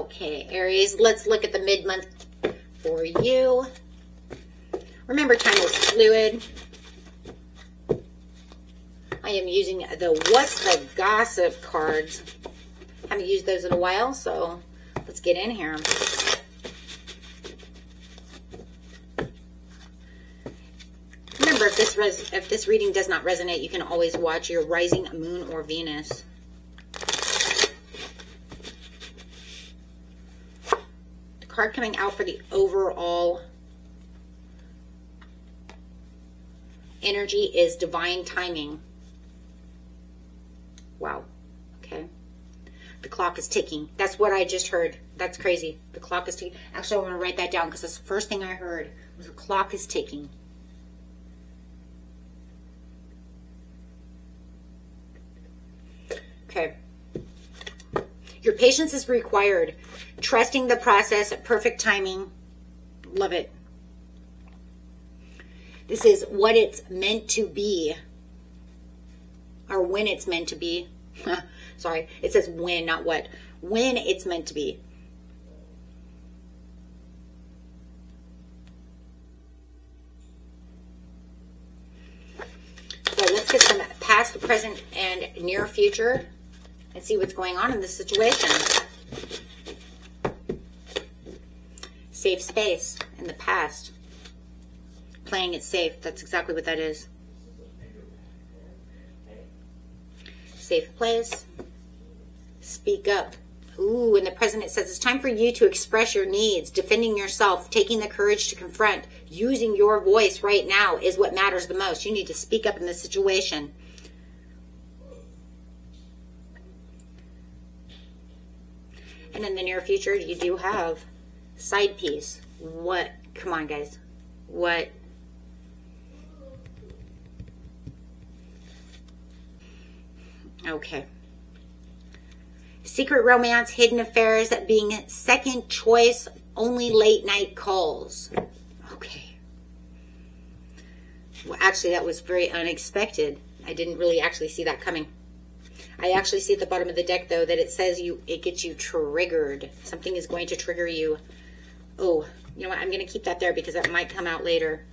Okay, Aries, let's look at the mid-month for you. Remember, time is fluid. I am using the What's the Gossip cards. Haven't used those in a while, so let's get in here. Remember, if this reading does not resonate, you can always watch your rising moon or Venus. The card coming out for the overall energy is divine timing. Wow. Okay. The clock is ticking. That's what I just heard. That's crazy. The clock is ticking. Actually, I want to write that down because that's the first thing I heard was the clock is ticking. Okay. Your patience is required. Trusting the process, perfect timing. Love it. This is what it's meant to be. Or when it's meant to be. Sorry, it says when, not what. When it's meant to be. So let's get some past, present, and near future and see what's going on in this situation. Safe space in the past. Playing it safe. That's exactly what that is. Safe place. Speak up. Ooh, in the present it says it's time for you to express your needs, defending yourself, taking the courage to confront, using your voice right now is what matters the most. You need to speak up in this situation. And in the near future, you do have side piece. What? Come on, guys. What? Okay. Secret romance, hidden affairs, being second choice, only late night calls. Okay. Well, actually, that was very unexpected. I didn't really actually see that coming. I actually see at the bottom of the deck, though, that it says it gets you triggered. Something is going to trigger you. Oh, you know what? I'm going to keep that there because that might come out later.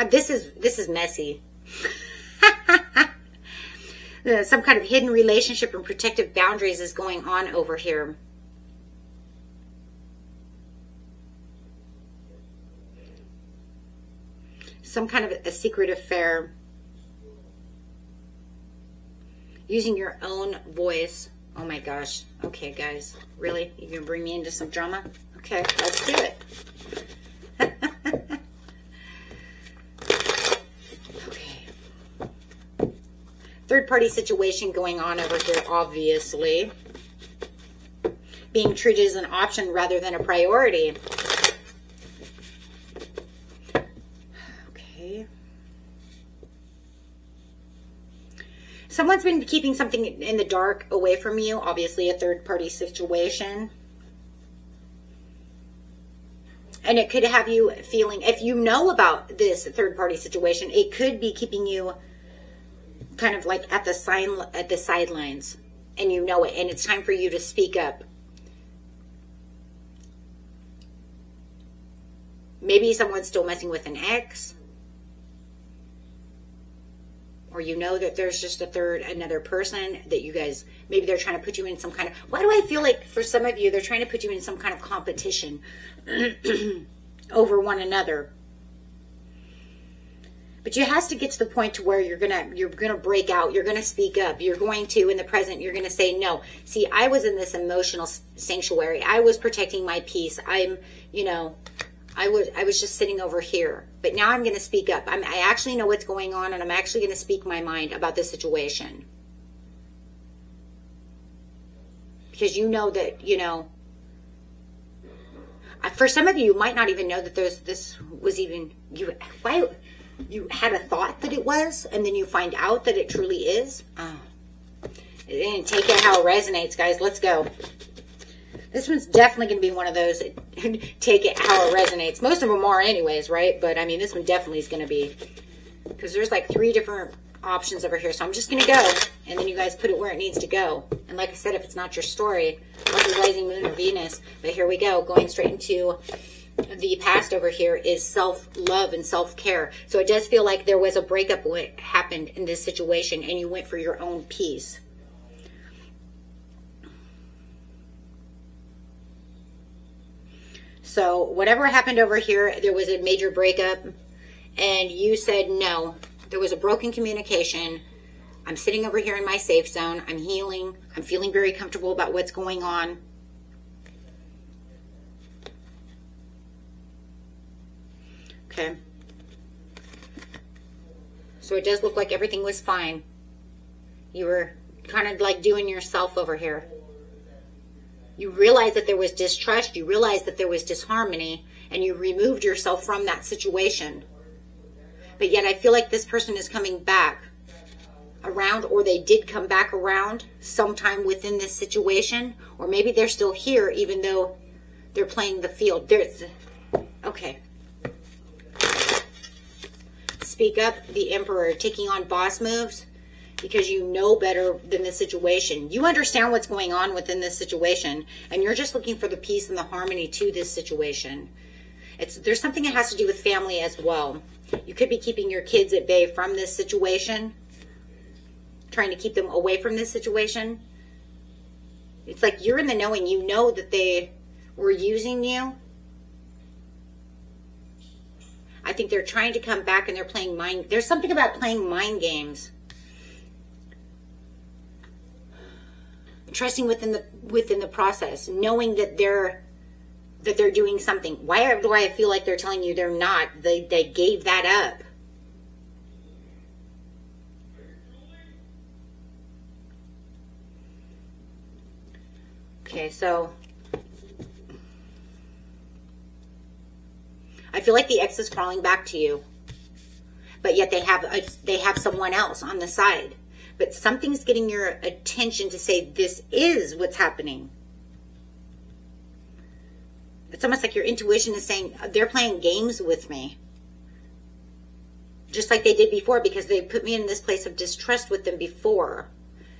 This is messy. Some kind of hidden relationship and protective boundaries is going on over here. Some kind of a secret affair. Using your own voice. Oh my gosh. Okay, guys. Really? You're going to bring me into some drama? Okay, let's do it. Third-party situation going on over here, obviously. Being treated as an option rather than a priority. Okay. Someone's been keeping something in the dark away from you. Obviously, a third-party situation. And it could have you feeling, if you know about this third-party situation, it could be keeping you kind of like at the sidelines, and you know it, and it's time for you to speak up. Maybe someone's still messing with an ex, or you know that there's just another person that you guys, maybe they're trying to put you in some kind of, why do I feel like for some of you they're trying to put you in some kind of competition over one another? But you has to get to the point to where you're gonna break out. You're gonna speak up. You're going to, in the present, you're gonna say no. See, I was in this emotional sanctuary. I was protecting my peace. I was just sitting over here. But now I'm gonna speak up. I actually know what's going on, and I'm actually gonna speak my mind about this situation. Because you know that, for some of you, you might not even know that this was even you had a thought that it was, and then you find out that it truly is. Oh. And take it how it resonates, guys. Let's go. This one's definitely going to be one of those, take it how it resonates. Most of them are anyways, right? But, I mean, this one definitely is going to be. Because there's like three different options over here. So I'm just going to go, and then you guys put it where it needs to go. And like I said, if it's not your story, like your rising moon or Venus, but here we go, going straight into the past over here is self-love and self-care. So it does feel like there was a breakup what happened in this situation, and you went for your own peace. So whatever happened over here, there was a major breakup, and you said no. There was a broken communication. I'm sitting over here in my safe zone. I'm healing. I'm feeling very comfortable about what's going on. Okay. So it does look like everything was fine. You were kind of like doing yourself over here. You realized that there was distrust. You realized that there was disharmony, and you removed yourself from that situation. But yet I feel like this person is coming back around, or they did come back around sometime within this situation, or maybe they're still here even though they're playing the field. Okay. Speak up, the Emperor, taking on boss moves because you know better than the situation. You understand what's going on within this situation, and you're just looking for the peace and the harmony to this situation. There's something that has to do with family as well. You could be keeping your kids at bay from this situation, trying to keep them away from this situation. It's like you're in the knowing. You know that they were using you. I think they're trying to come back, and they're playing mind. There's something about playing mind games. Trusting within the process, knowing that they're doing something. Why do I feel like they're telling you they're not? They gave that up. Okay, so I feel like the ex is crawling back to you, but yet they have someone else on the side. But something's getting your attention to say this is what's happening. It's almost like your intuition is saying they're playing games with me, just like they did before, because they put me in this place of distrust with them before.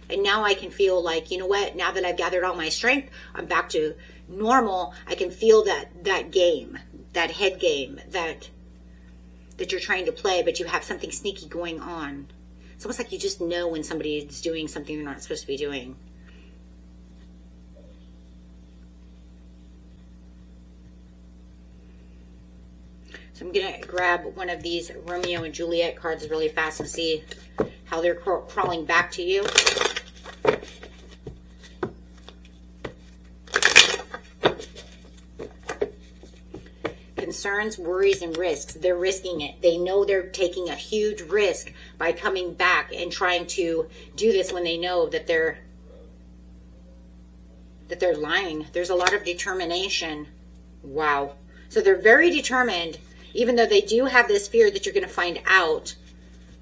And now I can feel like, you know what, now that I've gathered all my strength, I'm back to normal. I can feel that game, that head game that you're trying to play, but you have something sneaky going on. It's almost like you just know when somebody is doing something they're not supposed to be doing. So I'm going to grab one of these Romeo and Juliet cards really fast and see how they're crawling back to you. Concerns, worries, and risks. They're risking it. They know they're taking a huge risk by coming back and trying to do this when they know that they're lying. There's a lot of determination. Wow. So they're very determined, even though they do have this fear that you're going to find out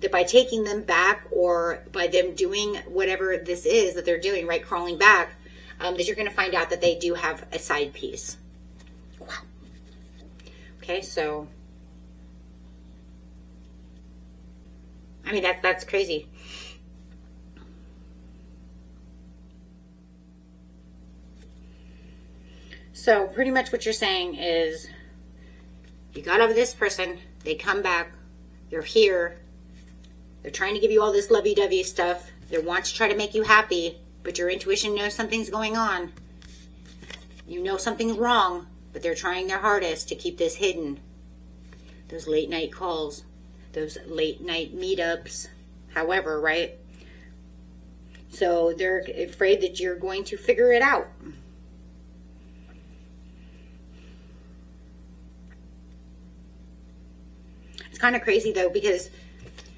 that by taking them back, or by them doing whatever this is that they're doing, right, crawling back, that you're going to find out that they do have a side piece. Okay, so, I mean, that's crazy. So pretty much what you're saying is you got over this person, they come back, you're here, they're trying to give you all this lovey-dovey stuff, they want to try to make you happy, but your intuition knows something's going on. You know something's wrong, but they're trying their hardest to keep this hidden. Those late night calls, those late night meetups, however, right? So they're afraid that you're going to figure it out. It's kind of crazy though, because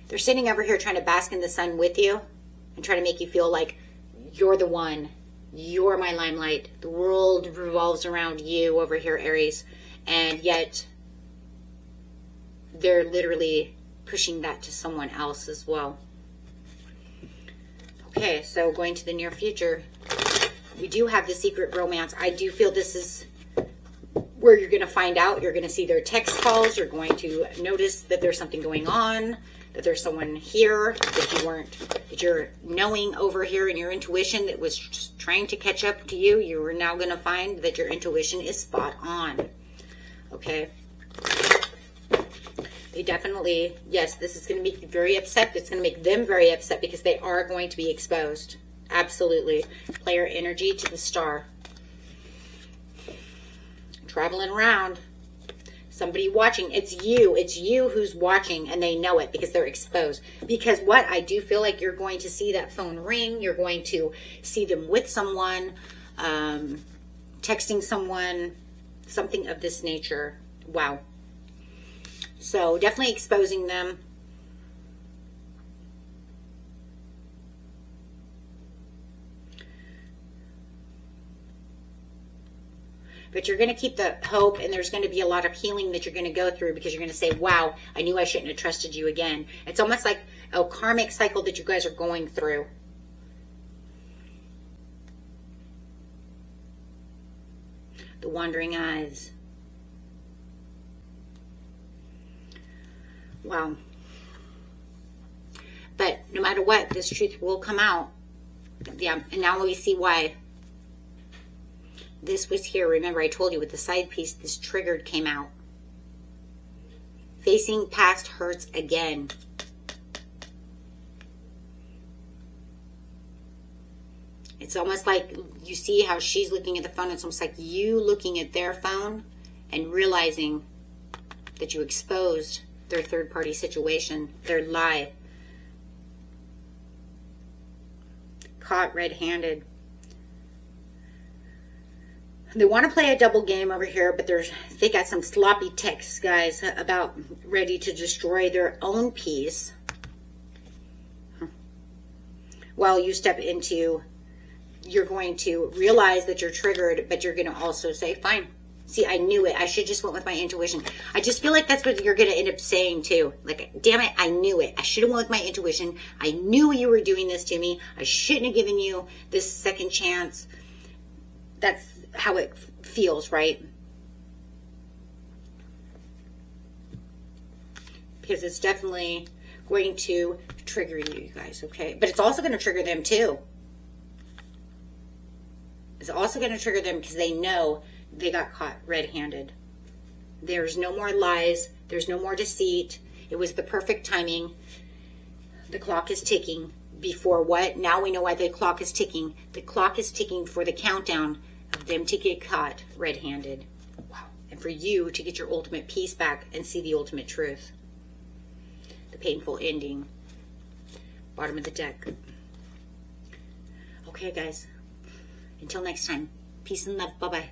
they're sitting over here trying to bask in the sun with you and try to make you feel like you're the one. You're my limelight. The world revolves around you over here, Aries. And yet, they're literally pushing that to someone else as well. Okay, so going to the near future, we do have the secret romance. I do feel this is where you're going to find out. You're going to see their text calls. You're going to notice that there's something going on. that there's someone here that you're knowing over here in your intuition that was just trying to catch up to you. You are now going to find that your intuition is spot on. Okay. They definitely, yes, this is going to make you very upset. It's going to make them very upset because they are going to be exposed. Absolutely. Player energy to the star. Traveling around. Somebody watching. It's you. It's you who's watching, and they know it because they're exposed. Because what? I do feel like you're going to see that phone ring. You're going to see them with someone, texting someone, something of this nature. Wow. So definitely exposing them. But you're going to keep the hope, and there's going to be a lot of healing that you're going to go through because you're going to say, wow, I knew I shouldn't have trusted you again. It's almost like a karmic cycle that you guys are going through. The wandering eyes. Wow. But no matter what, this truth will come out. Yeah, and now we see why. This was here. Remember, I told you with the side piece, this triggered came out. Facing past hurts again. It's almost like you see how she's looking at the phone. It's almost like you looking at their phone and realizing that you exposed their third-party situation, their lie. Caught red-handed. They want to play a double game over here, but they got some sloppy texts, guys, about ready to destroy their own peace. While you step into, you're going to realize that you're triggered, but you're going to also say, fine. See, I knew it. I should just went with my intuition. I just feel like that's what you're going to end up saying too. Like, damn it, I knew it. I should have went with my intuition. I knew you were doing this to me. I shouldn't have given you this second chance. That's how it feels, right? Because it's definitely going to trigger you guys, okay? But it's also going to trigger them too. It's also going to trigger them because they know they got caught red-handed. There's no more lies. There's no more deceit. It was the perfect timing. The clock is ticking. Before what? Now we know why the clock is ticking. The clock is ticking for the countdown of them to get caught red-handed. Wow. And for you to get your ultimate peace back and see the ultimate truth. The painful ending. Bottom of the deck. Okay, guys. Until next time. Peace and love. Bye-bye.